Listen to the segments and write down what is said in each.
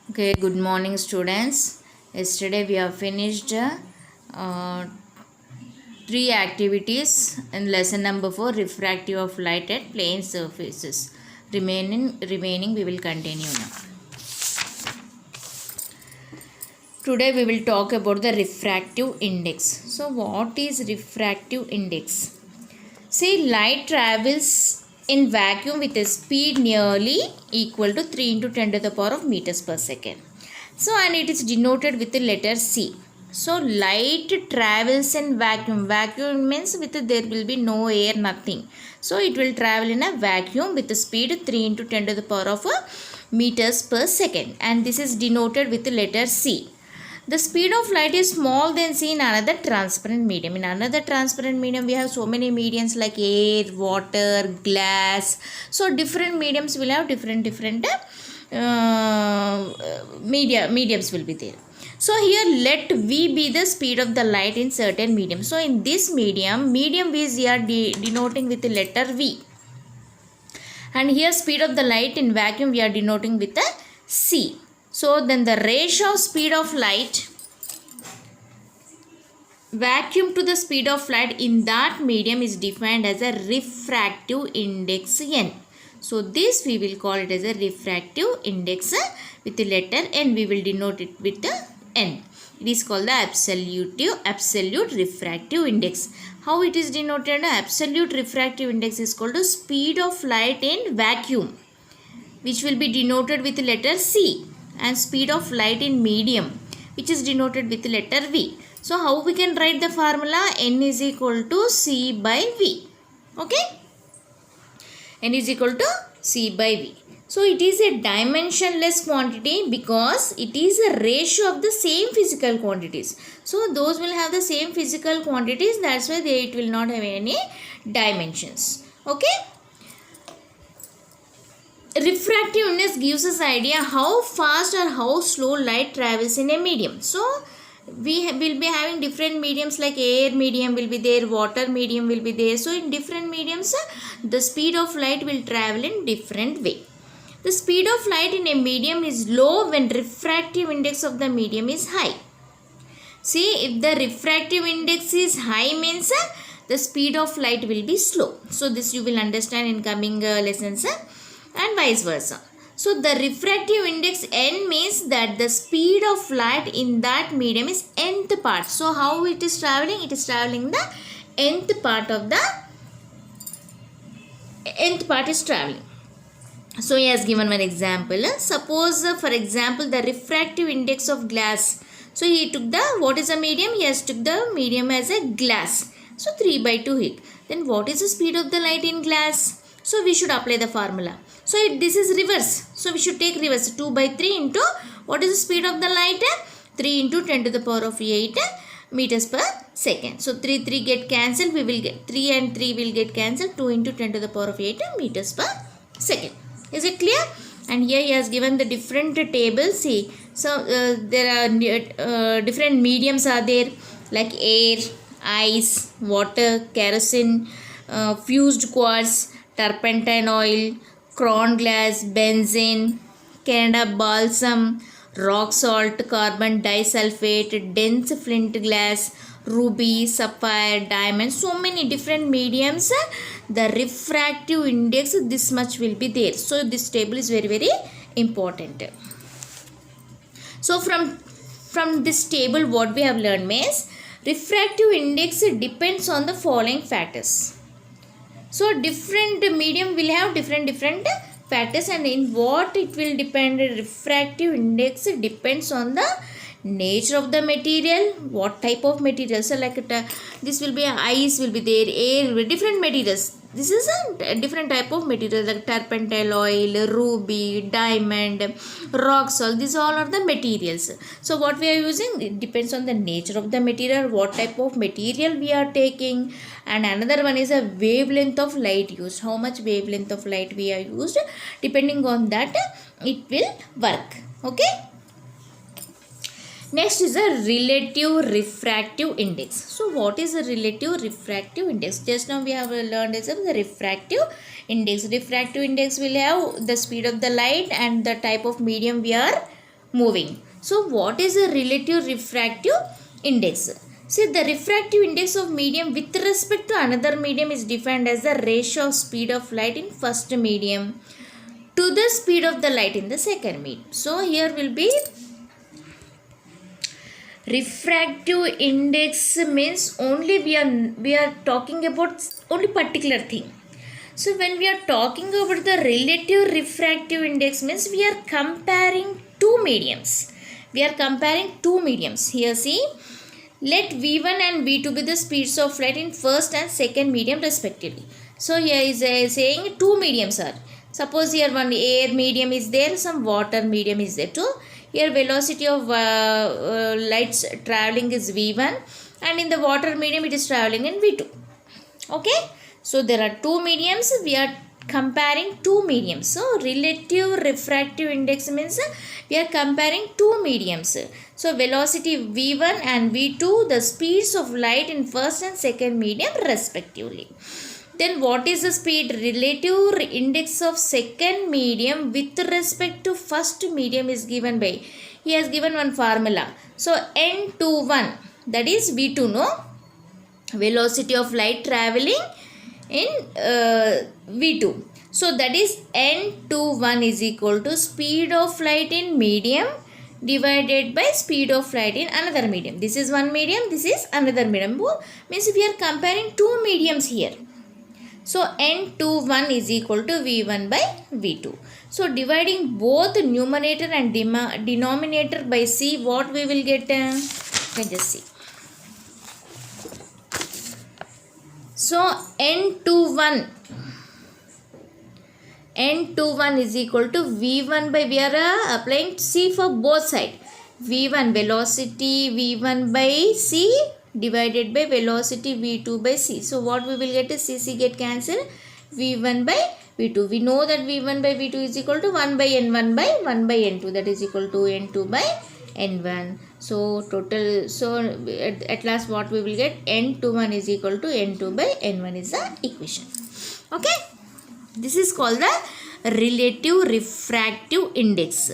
Okay, good morning, students. Yesterday we have finished three activities in lesson number 4, refractive of light at plane surfaces. Remaining we will continue now. Today we will talk about the refractive index. So, what is refractive index? See, light travels in vacuum with a speed nearly equal to 3 into 10 to the power of meters per second. So, and it is denoted with the letter C. So, light travels in vacuum. Vacuum means with there will be no air, nothing. So, it will travel in a vacuum with the speed 3 into 10 to the power of meters per second. And this is denoted with the letter C. The speed of light is small than see in another transparent medium. In another transparent medium, we have so many mediums like air, water, glass. So different mediums will have different mediums will be there. So here let V be the speed of the light in certain medium. So in this medium V is here denoting with the letter V. And here speed of the light in vacuum we are denoting with a C. So then the ratio of speed of light vacuum to the speed of light in that medium is defined as a refractive index N. So this we will call it as a refractive index with the letter N. We will denote it with the N. It is called the absolute refractive index. How it is denoted? Absolute refractive index is called the speed of light in vacuum, which will be denoted with the letter C, and speed of light in medium, which is denoted with the letter V. So how we can write the formula? N is equal to C by V. Okay? N is equal to C by V. So it is a dimensionless quantity because it is a ratio of the same physical quantities. So those will have the same physical quantities. That's why it will not have any dimensions. Okay? Refractive index gives us idea how fast or how slow light travels in a medium. So we will be having different mediums like air medium will be there, water medium will be there. So in different mediums the speed of light will travel in different way. The speed of light in a medium is low when refractive index of the medium is high. See, if the refractive index is high means the speed of light will be slow. So this you will understand in coming lessons and vice versa. So the refractive index N means that the speed of light in that medium is nth part. So how it is traveling? It is traveling the nth part of the nth part is traveling. So he has given one example. Suppose for example the refractive index of glass. So he took the, what is the medium? He has took the medium as a glass. So 3 by 2 hit. Then what is the speed of the light in glass? So we should apply the formula. So this is reverse. So we should take reverse. 2 by 3 into, what is the speed of the light? 3 into 10 to the power of 8 meters per second. So 3 get cancelled. We will get 3 and 3 will get cancelled. 2 into 10 to the power of 8 meters per second. Is it clear? And here he has given the different tables. See, so there are different mediums are there like air, ice, water, kerosene, fused quartz, turpentine oil, cron glass, benzene, Canada balsam, rock salt, carbon disulfate, dense flint glass, ruby, sapphire, diamond, so many different mediums. The refractive index this much will be there. So this table is very important. So from this table what we have learned means refractive index depends on the following factors. So different medium will have different factors, and in what it will depend? Refractive index depends on the nature of the material, what type of material. So like this will be ice will be there, air will be different materials. This is a different type of material like turpentine oil, ruby, diamond, rock salt. These all are the materials. So what we are using, it depends on the nature of the material, what type of material we are taking. And another one is a wavelength of light used. How much wavelength of light we are used, depending on that it will work. Okay. Next is a relative refractive index. So what is a relative refractive index? Just now we have learned is the refractive index. Refractive index will have the speed of the light and the type of medium we are moving. So what is the relative refractive index? See, the refractive index of medium with respect to another medium is defined as the ratio of speed of light in first medium to the speed of the light in the second medium. So here will be refractive index means only we are talking about only particular thing. So when we are talking about the relative refractive index means we are comparing two mediums. We are comparing two mediums. Here see, let V1 and V2 be the speeds of light in first and second medium respectively. So here is saying two mediums are. Suppose here one air medium is there, some water medium is there too. Here velocity of lights traveling is V1 and in the water medium it is traveling in V2. Okay. So there are two mediums, we are comparing two mediums. So relative refractive index means we are comparing two mediums. So velocity V1 and V2, the speeds of light in first and second medium respectively. Then what is the speed? Relative index of second medium with respect to first medium is given by, he has given one formula. So N21, that is V2, no? Velocity of light traveling in V2. So that is N21 is equal to speed of light in medium divided by speed of light in another medium. This is one medium, this is another medium. Means we are comparing two mediums here. So N21 is equal to V1 by V2. So dividing both numerator and denominator by C, what we will get? You can just see. So N21 is equal to V1 by, we are applying C for both sides. V1 velocity V1 by C divided by velocity V2 by C. So what we will get is CC get cancelled, V1 by V2. We know that V1 by V2 is equal to 1 by N1 by 1 by N2, that is equal to N2 by N1. So total, so at last what we will get? N21 is equal to N2 by N1 is the equation. Okay. This is called the relative refractive index.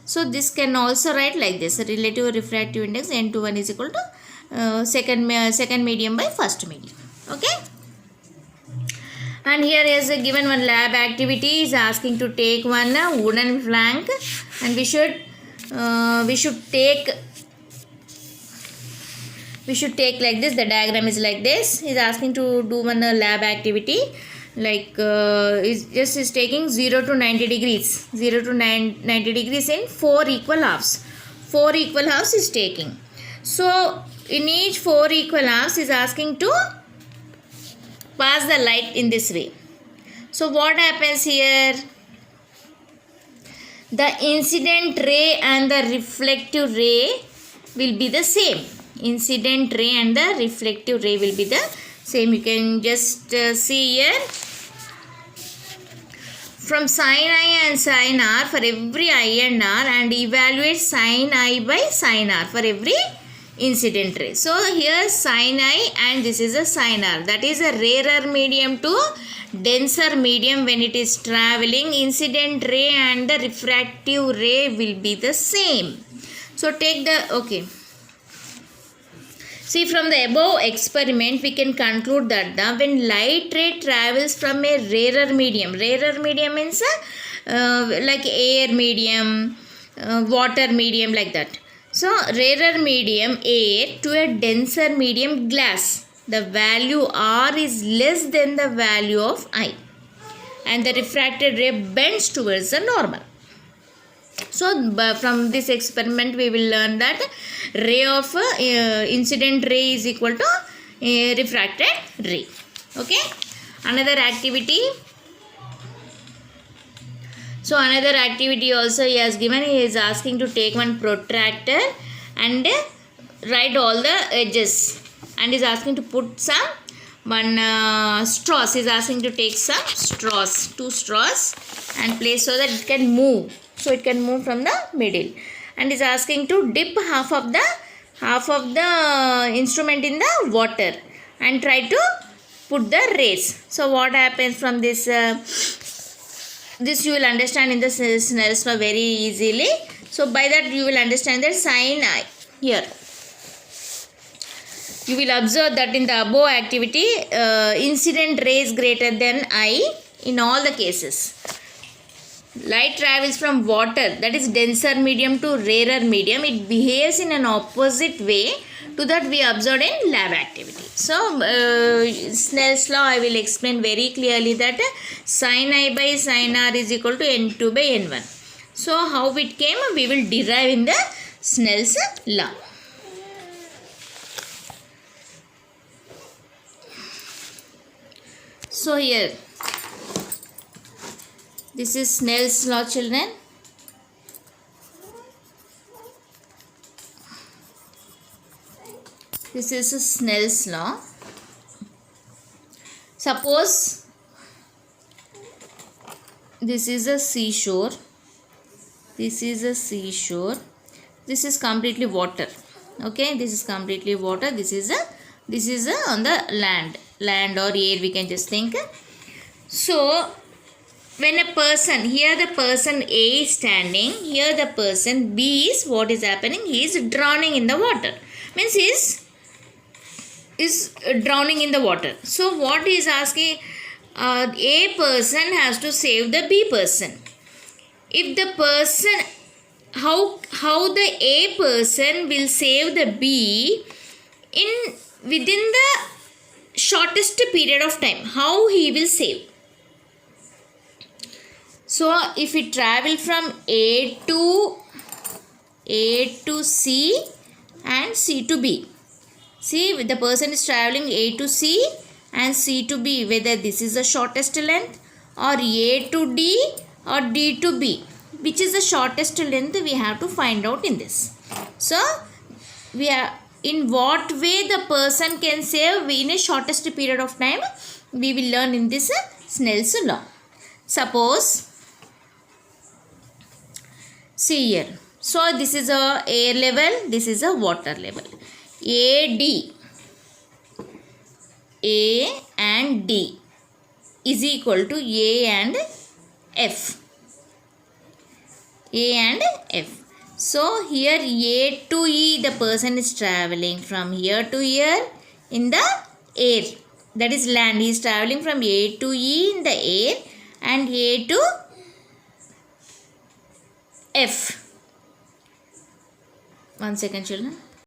So this can also write like this. Relative refractive index N21 is equal to second medium by first medium. Okay. And here is given one lab activity, is asking to take one wooden plank and we should take like this. The diagram is like this. He is asking to do one lab activity, like is taking 0 to 90 degrees, 0 to 90 degrees in 4 equal halves. 4 equal halves is taking. So in each 4 equal halves is asking to pass the light in this way. So what happens here? The incident ray and the reflective ray will be the same. Incident ray and the reflective ray will be the same. You can just see here. From sin I and sin R for every I and R, and evaluate sin I by sin R for every incident ray. So here sin I and this is a sin R. That is a rarer medium to denser medium when it is traveling. Incident ray and the refractive ray will be the same. So take the, okay. See, from the above experiment we can conclude that when light ray travels from a rarer medium means like air medium, water medium, like that. So rarer medium air to a denser medium glass, the value R is less than the value of I, and the refracted ray bends towards the normal. So from this experiment we will learn that ray of incident ray is equal to refracted ray. Okay. Another activity. So another activity also he has given. He is asking to take one protractor and write all the edges, and is asking to put some straws. He is asking to take some straws, 2 straws, and place so that it can move. So it can move from the middle, and is asking to dip half of the instrument in the water and try to put the rays. So what happens from this? This you will understand in the scenario very easily. So by that you will understand that sin I. Here you will observe that in the above activity, incident ray is greater than I in all the cases. Light travels from water, that is denser medium, to rarer medium. It behaves in an opposite way to that we observed in lab activity. So Snell's law I will explain very clearly, that sin I by sin R is equal to n2 by n1. So how it came, we will derive in the Snell's law. So here, this is Snell's law, children. This is Snell's law. Suppose this is a seashore. This is a seashore. This is completely water. Okay, this is completely water. This is a on the land or air, we can just think. So when a person, here the person A is standing, here the person B is, what is happening? He is drowning in the water. Means he is drowning in the water. So what he is asking, A person has to save the B person. If the person, how the A person will save the B within the shortest period of time, how he will save? So if we travel from A to C and C to B. See, the person is traveling A to C and C to B, whether this is the shortest length, or A to D or D to B. Which is the shortest length, we have to find out in this. So we are, in what way the person can save in a shortest period of time, we will learn in this Snell's law. Suppose, see here, so this is a air level, this is a water level. A and D is equal to A and F. A and F. So here A to E, the person is traveling from here to here in the air, that is land. He is traveling from A to E in the air and A to F. 1 second, children.